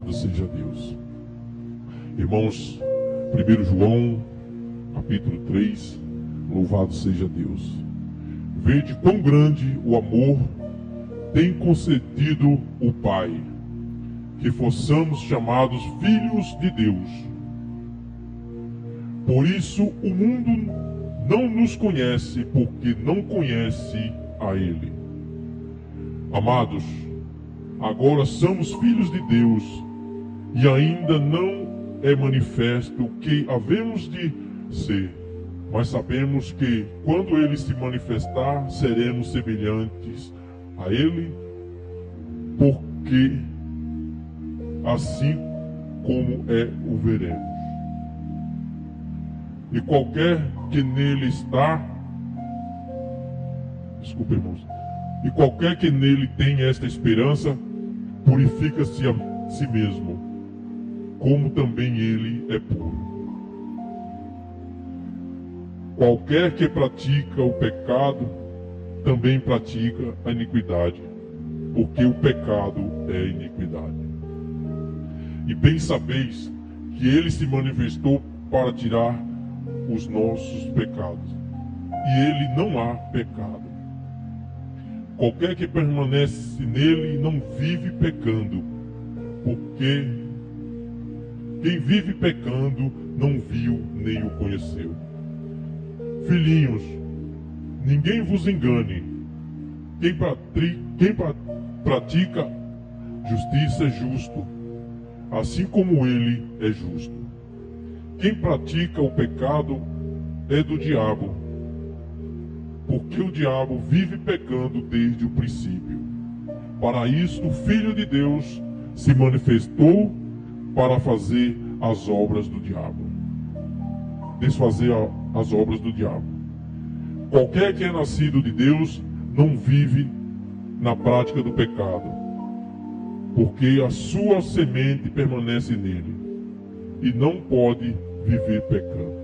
Seja Deus. Irmãos, 1 João, capítulo 3, louvado seja Deus. Vede quão grande o amor tem concedido o Pai, que fossemos chamados filhos de Deus. Por isso o mundo não nos conhece, porque não conhece a Ele. Amados, agora somos filhos de Deus, e ainda não é manifesto o que havemos de ser, mas sabemos que, quando Ele se manifestar, seremos semelhantes a Ele, porque assim como é o veremos. E qualquer que nele está, desculpe, irmãos, e qualquer que nele tem esta esperança, purifica-se a si mesmo, como também ele é puro. Qualquer que pratica o pecado, também pratica a iniquidade, porque o pecado é iniquidade. E bem sabeis que ele se manifestou para tirar os nossos pecados, e ele não há pecado. Qualquer que permanece nele não vive pecando, porque quem vive pecando não viu nem o conheceu. Filhinhos, ninguém vos engane. Quem pratica justiça é justo, assim como ele é justo. Quem pratica o pecado é do diabo, porque o diabo vive pecando desde o princípio. Para isto o Filho de Deus se manifestou, para fazer as obras do diabo, desfazer as obras do diabo. Qualquer que é nascido de Deus não vive na prática do pecado, porque a sua semente permanece nele, e não pode viver pecando,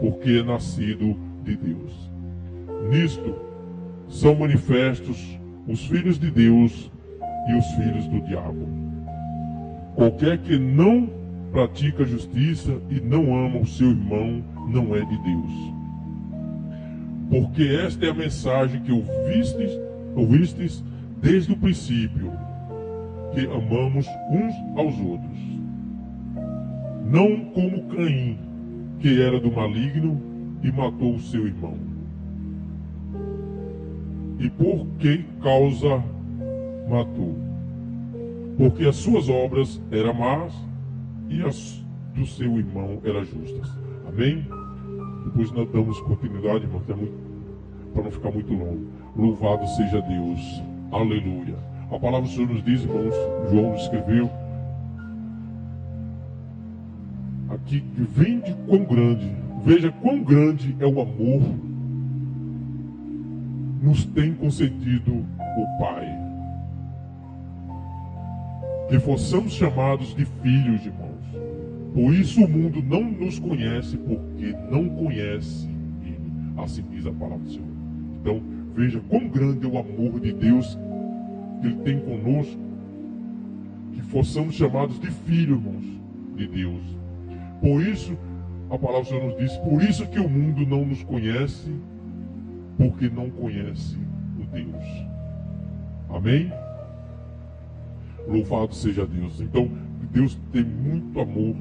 porque é nascido de Deus. Nisto são manifestos os filhos de Deus e os filhos do diabo. Qualquer que não pratica justiça e não ama o seu irmão não é de Deus. Porque esta é a mensagem que ouvistes desde o princípio, que amamos uns aos outros. Não como Caim, que era do maligno e matou o seu irmão. E por que causa matou? Porque as suas obras eram más e as do seu irmão eram justas. Amém? Depois nós damos continuidade, irmão, para não ficar muito longo. Louvado seja Deus. Aleluia. A palavra do Senhor nos diz, irmãos, João escreveu aqui, que vem de quão grande, veja quão grande é o amor nos tem concedido o Pai, que fossemos chamados de filhos, irmãos. Por isso o mundo não nos conhece, porque não conhece Ele. Assim diz a palavra do Senhor. Então, veja quão grande é o amor de Deus que Ele tem conosco, que fossemos chamados de filhos, irmãos, de Deus. Por isso, a palavra do Senhor nos diz, por isso que o mundo não nos conhece, porque não conhece o Deus. Amém? Louvado seja Deus. Então, Deus tem muito amor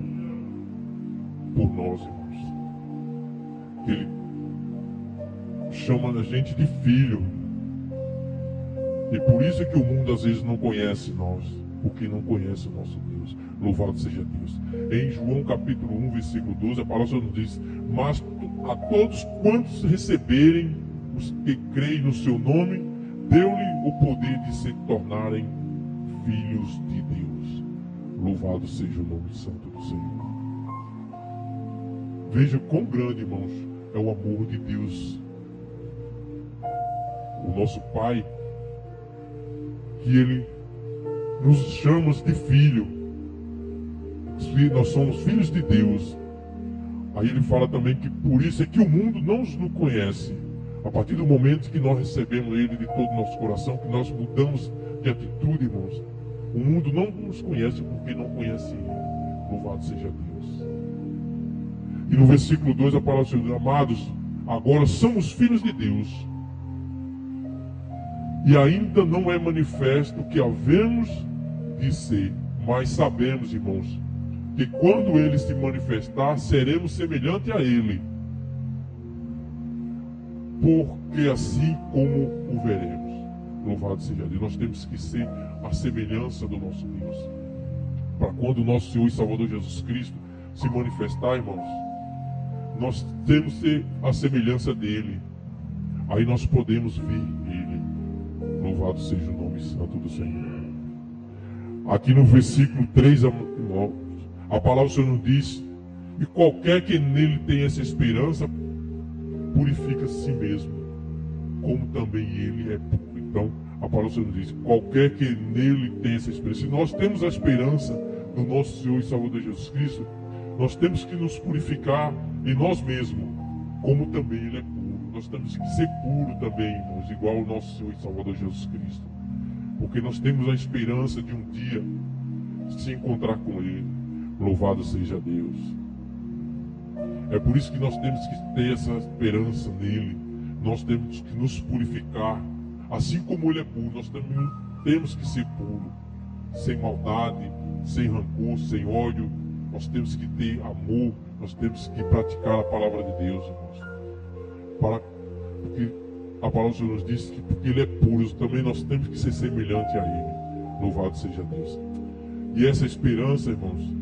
por nós, irmãos. Ele chama a gente de filho. E por isso é que o mundo às vezes não conhece nós, porque não conhece o nosso Deus. Louvado seja Deus. Em João capítulo 1, versículo 12, a palavra nos diz: mas a todos quantos receberem, os que creem no seu nome, deu-lhe o poder de se tornarem filhos de Deus. Louvado seja o nome santo do Senhor. Veja quão grande, irmãos, é o amor de Deus, o nosso Pai, que Ele nos chama de filho. Nós somos filhos de Deus. Aí Ele fala também que por isso é que o mundo não nos conhece. A partir do momento que nós recebemos Ele de todo o nosso coração, que nós mudamos de atitude, irmãos, O mundo não nos conhece porque não conhece Ele. Louvado seja Deus. E no versículo 2 a palavra do Senhor: amados, agora somos filhos de Deus, e ainda não é manifesto o que havemos de ser, mas sabemos, irmãos, que quando Ele se manifestar, seremos semelhantes a Ele, porque assim como o veremos. Louvado seja Deus. Nós temos que ser a semelhança do nosso Deus, para quando o nosso Senhor e Salvador Jesus Cristo se manifestar, irmãos, nós temos que ser a semelhança dele. Aí nós podemos ver Ele. Louvado seja o nome santo do Senhor. Aqui no versículo 3, a palavra do Senhor nos diz: e qualquer que nele tenha essa esperança, purifica a si mesmo, como também ele é puro. Então, a palavra do Senhor nos diz: qualquer que nele tenha essa esperança. Se nós temos a esperança no nosso Senhor e Salvador Jesus Cristo, nós temos que nos purificar em nós mesmos, como também Ele é puro. Nós temos que ser puro também, irmãos, igual ao nosso Senhor e Salvador Jesus Cristo, porque nós temos a esperança de um dia se encontrar com Ele. Louvado seja Deus. É por isso que nós temos que ter essa esperança nele. Nós temos que nos purificar, assim como Ele é puro. Nós também temos que ser puro, sem maldade, sem rancor, sem ódio. Nós temos que ter amor, nós temos que praticar a palavra de Deus, irmãos. Porque a palavra do Senhor nos diz que porque Ele é puro, também nós temos que ser semelhante a Ele. Louvado seja Deus. E essa esperança, irmãos,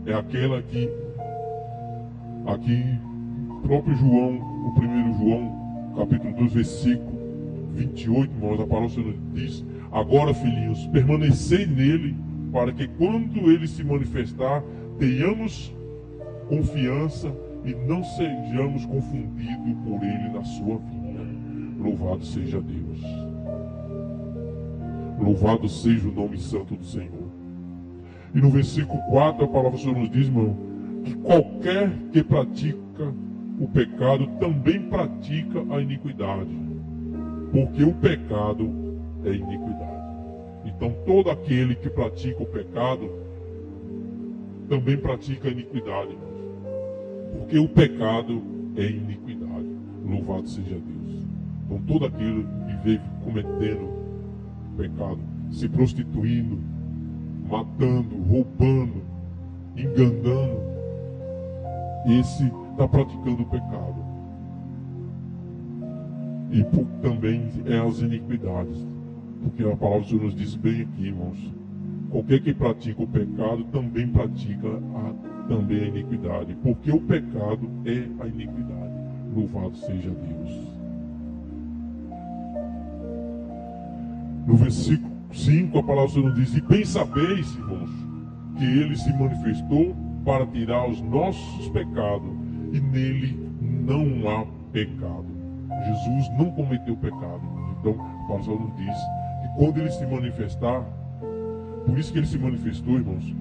é aquela que aqui próprio João, no 1 João, capítulo 2, versículo 28, irmãos, a palavra do Senhor diz: agora, filhinhos, permanecei nele, para que quando ele se manifestar, tenhamos confiança e não sejamos confundidos por ele na sua vinda. Louvado seja Deus. Louvado seja o nome santo do Senhor. E no versículo 4, a palavra do Senhor nos diz, irmão, que qualquer que pratica o pecado também pratica a iniquidade, porque o pecado é iniquidade. Então todo aquele que pratica o pecado também pratica a iniquidade, irmãos, porque o pecado é iniquidade. Louvado seja Deus. Então todo aquele que vive cometendo pecado, se prostituindo, matando, roubando, enganando, esse está praticando o pecado. E também é as iniquidades, porque a palavra do Senhor nos diz bem aqui, irmãos: qualquer que pratica o pecado também pratica também a iniquidade, porque o pecado é a iniquidade. Louvado seja Deus. No versículo 5, a palavra do Senhor nos diz: e bem sabeis, irmãos, que Ele se manifestou para tirar os nossos pecados, e nele não há pecado. Jesus não cometeu pecado. Então, a palavra do Senhor nos diz que quando Ele se manifestar, por isso que Ele se manifestou, irmãos,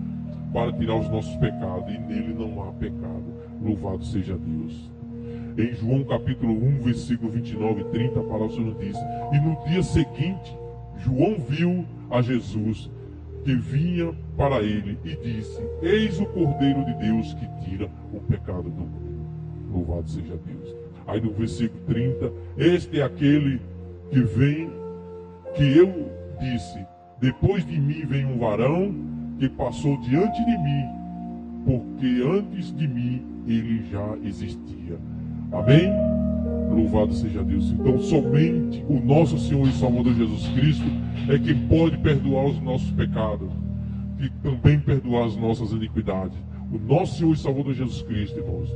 para tirar os nossos pecados, e nele não há pecado. Louvado seja Deus. Em João capítulo 1, versículo 29 e 30, a palavra do Senhor nos diz: e no dia seguinte, João viu a Jesus que vinha para ele e disse: eis o Cordeiro de Deus que tira o pecado do mundo. Louvado seja Deus. Aí no versículo 30, este é aquele que vem, que eu disse: depois de mim vem um varão que passou diante de mim, porque antes de mim ele já existia. Amém? Louvado seja Deus. Então somente o nosso Senhor e Salvador Jesus Cristo é quem pode perdoar os nossos pecados e também perdoar as nossas iniquidades. O nosso Senhor e Salvador Jesus Cristo, irmãos.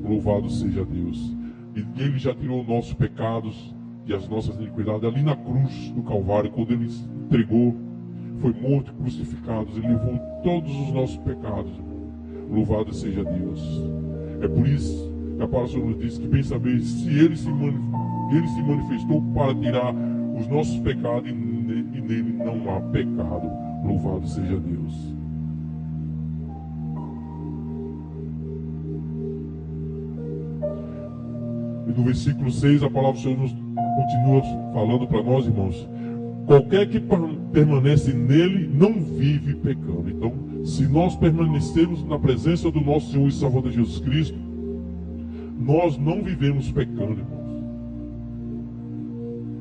Louvado seja Deus. E Ele já tirou os nossos pecados e as nossas iniquidades ali na cruz do Calvário, quando Ele se entregou, foi morto e crucificado. Ele levou todos os nossos pecados, irmão. Louvado seja Deus. É por isso que a palavra do Senhor nos diz que bem saber se Ele se manifestou para tirar os nossos pecados, e nele não há pecado. Louvado seja Deus. E no versículo 6, a palavra do Senhor nos continua falando para nós, irmãos: Qualquer que permanece nele não vive pecando. Então, se nós permanecermos na presença do nosso Senhor e Salvador Jesus Cristo, nós não vivemos pecando, irmãos.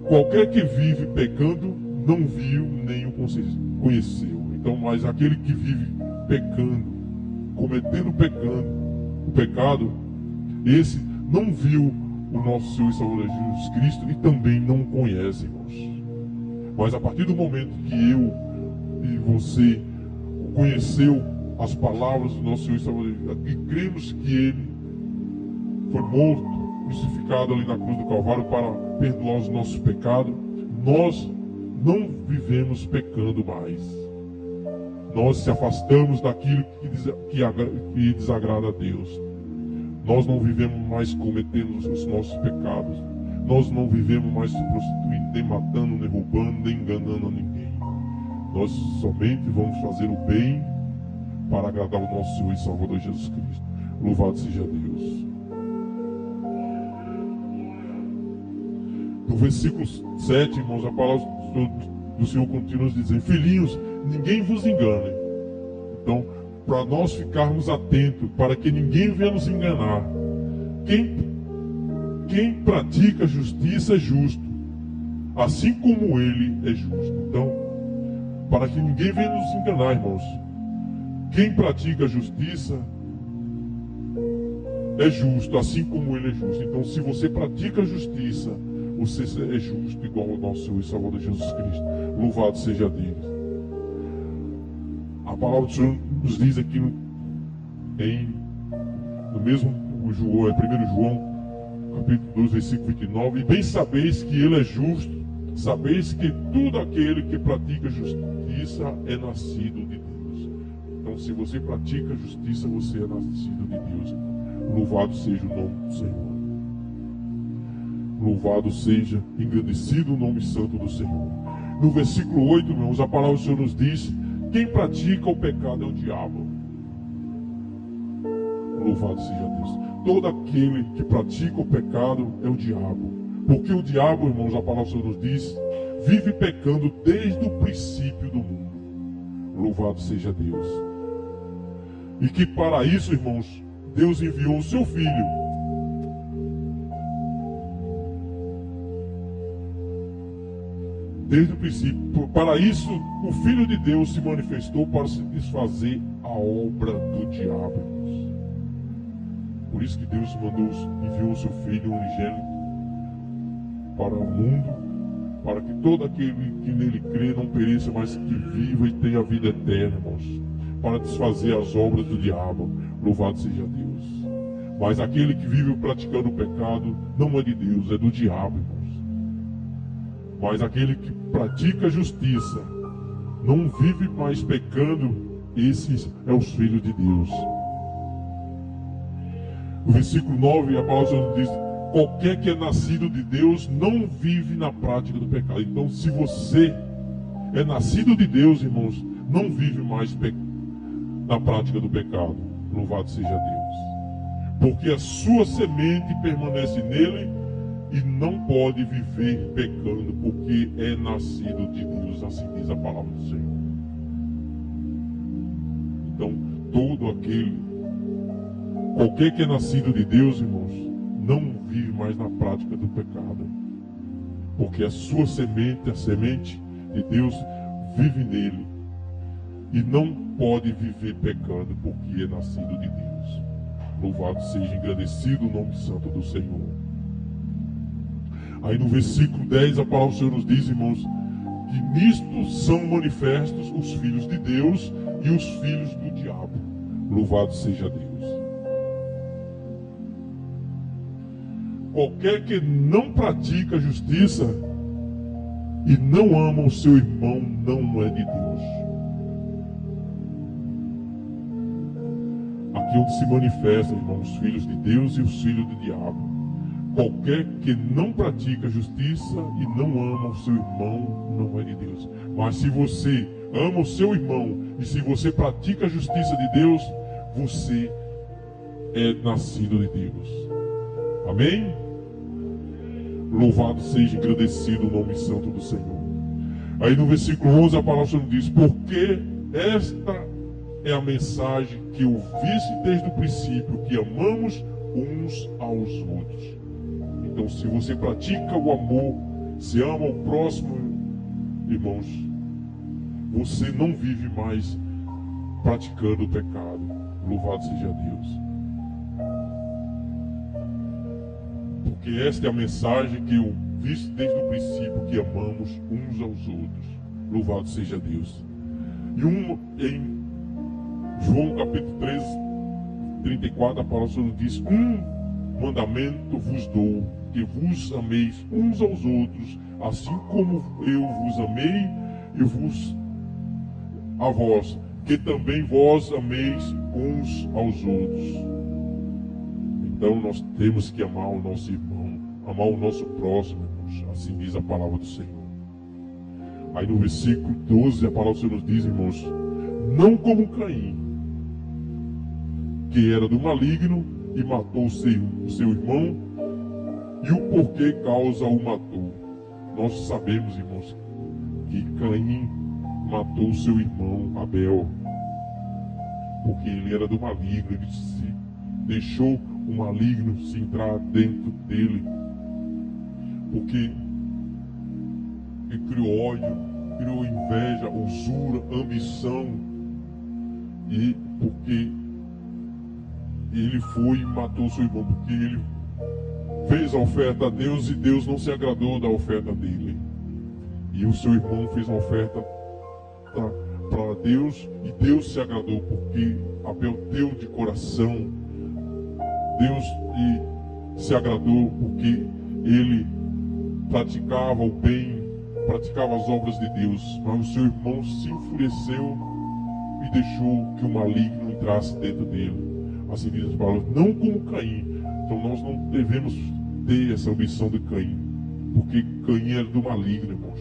Qualquer que vive pecando não viu nem o conheceu. Então, mas aquele que vive pecando, cometendo o pecado, esse não viu o nosso Senhor e Salvador Jesus Cristo e também não o conhece, irmãos. Mas a partir do momento que eu e você conheceu as palavras do nosso Senhor e Salvador e cremos que Ele foi morto, crucificado ali na cruz do Calvário para perdoar os nossos pecados, nós não vivemos pecando mais. Nós se afastamos daquilo que desagrada a Deus. Nós não vivemos mais cometendo os nossos pecados. Nós não vivemos mais se prostituindo, nem matando, nem roubando, nem enganando a ninguém. Nós somente vamos fazer o bem para agradar o nosso Senhor e Salvador Jesus Cristo. Louvado seja Deus. No versículo 7, irmãos, a palavra do Senhor continua dizendo: filhinhos, ninguém vos engane. Então, para nós ficarmos atentos, para que ninguém venha nos enganar. Quem pratica justiça é justo, assim como ele é justo. Então, para que ninguém venha nos enganar, irmãos, quem pratica justiça é justo, assim como ele é justo. Então, se você pratica justiça, você é justo igual ao nosso Senhor e Salvador Jesus Cristo. Louvado seja Deus. A palavra do Senhor nos diz aqui no mesmo João, 1 João, capítulo 2, versículo 29, e bem sabeis que ele é justo, sabeis que todo aquele que pratica justiça é nascido de Deus. Então, se você pratica justiça, você é nascido de Deus. Louvado seja o nome do Senhor. Louvado seja, engrandecido o nome santo do Senhor. No versículo 8, irmãos, a palavra do Senhor nos diz: quem pratica o pecado é o diabo. Louvado seja Deus. Todo aquele que pratica o pecado é o diabo. Porque o diabo, irmãos, a palavra do Senhor nos diz, vive pecando desde o princípio do mundo. Louvado seja Deus. E que para isso, irmãos, Deus enviou o seu Filho. Desde o princípio. Para isso, o Filho de Deus se manifestou para se desfazer a obra do diabo, irmãos. Por isso que Deus enviou o seu Filho unigênito para o mundo, para que todo aquele que nele crê não pereça, mas que viva e tenha vida eterna, irmãos. Para desfazer as obras do diabo. Louvado seja Deus. Mas aquele que vive praticando o pecado não é de Deus, é do diabo, irmãos. Mas aquele que pratica a justiça não vive mais pecando, esses é os filhos de Deus. No versículo 9, a palavra diz: qualquer que é nascido de Deus não vive na prática do pecado. Então, se você é nascido de Deus, irmãos, não vive mais na prática do pecado. Louvado seja Deus. Porque a sua semente permanece nele e não pode viver pecando, porque é nascido de Deus, assim diz a palavra do Senhor. Então, qualquer que é nascido de Deus, irmãos, não vive mais na prática do pecado, porque a sua semente, a semente de Deus, vive nele e não pode viver pecando, porque é nascido de Deus. Louvado seja, engrandecido o nome santo do Senhor. Aí no versículo 10, a palavra do Senhor nos diz, irmãos, que nisto são manifestos os filhos de Deus e os filhos do diabo. Louvado seja Deus. Qualquer que não pratica justiça e não ama o seu irmão não é de Deus. Aqui onde se manifesta, irmãos, os filhos de Deus e os filhos do diabo. Qualquer que não pratica justiça e não ama o seu irmão não é de Deus. Mas se você ama o seu irmão e se você pratica a justiça de Deus, você é nascido de Deus. Amém? Louvado seja, engrandecido o nome santo do Senhor. Aí no versículo 11 a palavra do Senhor diz: porque esta é a mensagem que eu visse desde o princípio, que amamos uns aos outros. Então, se você pratica o amor, se ama o próximo, irmãos, você não vive mais praticando o pecado. Louvado seja Deus. Porque esta é a mensagem que eu vi desde o princípio, que amamos uns aos outros. Louvado seja Deus. E em João capítulo 13, 34, a palavra do Senhor diz: mandamento vos dou, que vos ameis uns aos outros, assim como eu vos amei e vos a vós, que também vós ameis uns aos outros. Então nós temos que amar o nosso irmão, amar o nosso próximo, irmãos. Assim diz a palavra do Senhor. Aí no versículo 12 a palavra do Senhor nos diz, irmãos: não como Caim, que era do maligno e matou o seu irmão, e o porquê causa o matou. Nós sabemos, irmãos, que Caim matou seu irmão Abel, porque ele era do maligno. Ele se deixou o maligno se entrar dentro dele, porque ele criou ódio, criou inveja, usura, ambição, e porque ele foi e matou seu irmão, porque ele fez a oferta a Deus e Deus não se agradou da oferta dele. E o seu irmão fez uma oferta para Deus e Deus se agradou, porque Abel deu de coração. Deus se agradou porque ele praticava o bem, praticava as obras de Deus. Mas o seu irmão se enfureceu e deixou que o maligno entrasse dentro dele. Assim diz as palavras: não como Caim. Então nós não devemos ter essa ambição de Caim, porque Caim era do maligno, irmãos,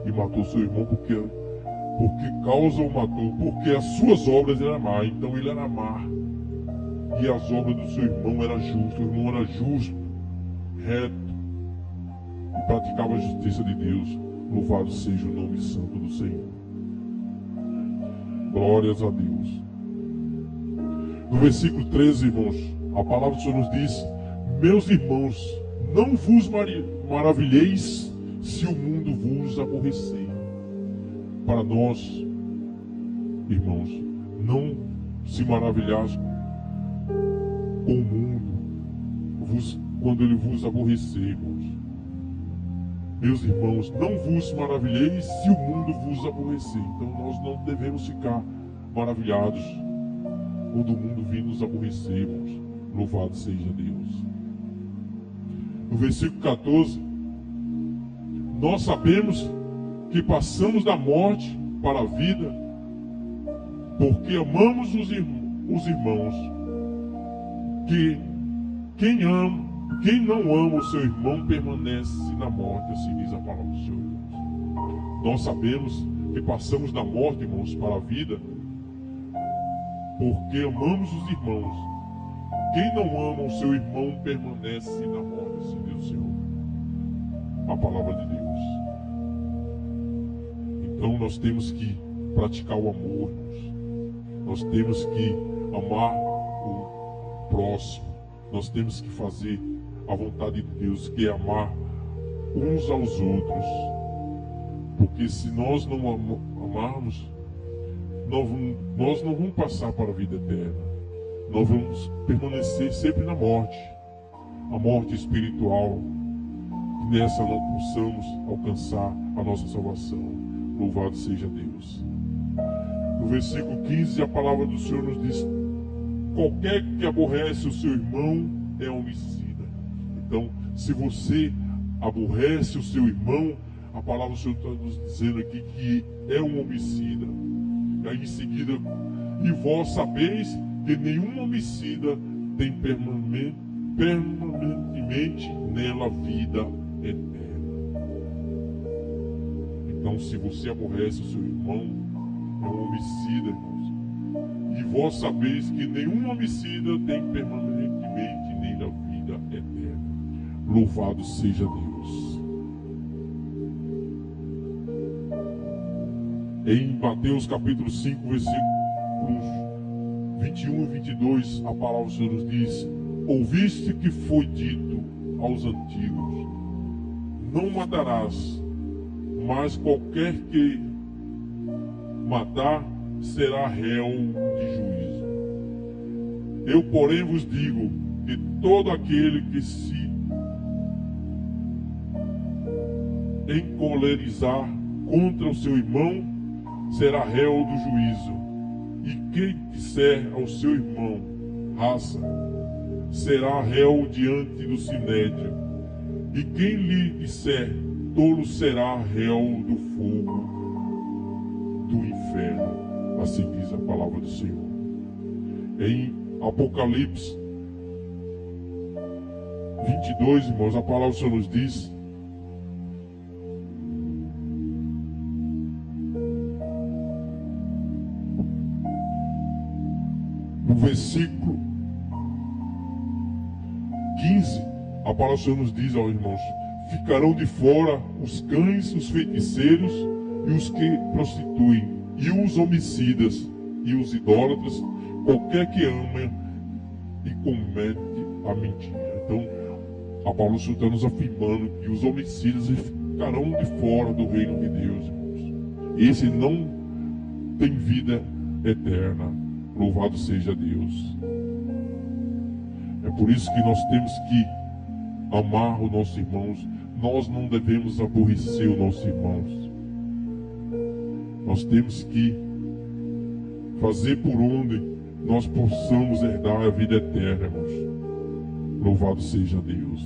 e matou seu irmão porque causa o matou, porque as suas obras eram má. Então ele era má, e as obras do seu irmão eram justas. O irmão era justo, reto, e praticava a justiça de Deus. Louvado seja o nome santo do Senhor. Glórias a Deus. No versículo 13, irmãos, a palavra do Senhor nos diz: meus irmãos, não vos maravilheis se o mundo vos aborrecer. Para nós, irmãos, não se maravilhar com o mundo quando ele vos aborrecer, irmãos. Meus irmãos, não vos maravilheis se o mundo vos aborrecer. Então nós não devemos ficar maravilhados quando o mundo vir nos aborrecer, irmãos. Louvado seja Deus. No versículo 14, nós sabemos que passamos da morte para a vida, porque amamos os irmãos. Que quem não ama o seu irmão permanece na morte, assim diz a palavra do Senhor. Nós sabemos que passamos da morte, irmãos, para a vida, porque amamos os irmãos. Quem não ama o seu irmão permanece na morte, assim diz o Senhor. A palavra de Deus. Então nós temos que praticar o amor, irmãos. Nós temos que amar o próximo. Nós temos que fazer a vontade de Deus, que é amar uns aos outros. Porque se nós não amarmos, nós não vamos passar para a vida eterna. Nós vamos permanecer sempre na morte. A morte espiritual. Que nessa não possamos alcançar a nossa salvação. Louvado seja Deus. No versículo 15, a palavra do Senhor nos diz: qualquer que aborrece o seu irmão é homicida. Então, se você aborrece o seu irmão, a palavra do Senhor está nos dizendo aqui que é um homicida. E aí em seguida: e vós sabeis que nenhum homicida tem permanentemente nela vida eterna. Então, se você aborrece o seu irmão, é um homicida, irmãos. E vós sabeis que nenhum homicida tem permanentemente nele a vida eterna. Louvado seja Deus. Em Mateus capítulo 5, versículos 21 e 22, a palavra do Senhor nos diz: ouviste que foi dito aos antigos: não matarás, mas qualquer que matar será réu de juízo. Eu, porém, vos digo que todo aquele que se encolerizar contra o seu irmão será réu do juízo. E quem disser ao seu irmão, raça, será réu diante do sinédrio. E quem lhe disser, tolo, será réu do fogo do inferno. Assim diz a palavra do Senhor. Em Apocalipse 22, irmãos, a palavra do Senhor nos diz: no versículo 15, a palavra do Senhor nos diz, ó irmãos: ficarão de fora os cães, os feiticeiros e os que prostituem, e os homicidas e os idólatras, qualquer que ama e comete a mentira. Então, a palavra do Senhor está nos afirmando que os homicidas ficarão de fora do reino de Deus, irmãos. Esse não tem vida eterna. Louvado seja Deus. É por isso que nós temos que amar os nossos irmãos. Nós não devemos aborrecer os nossos irmãos. Nós temos que fazer por onde nós possamos herdar a vida eterna, irmãos. Louvado seja Deus.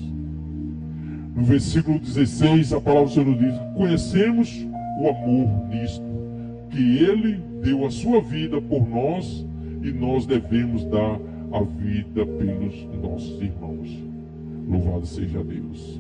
No versículo 16, a palavra do Senhor diz: conhecemos o amor nisto, que Ele deu a sua vida por nós, e nós devemos dar a vida pelos nossos irmãos. Louvado seja Deus.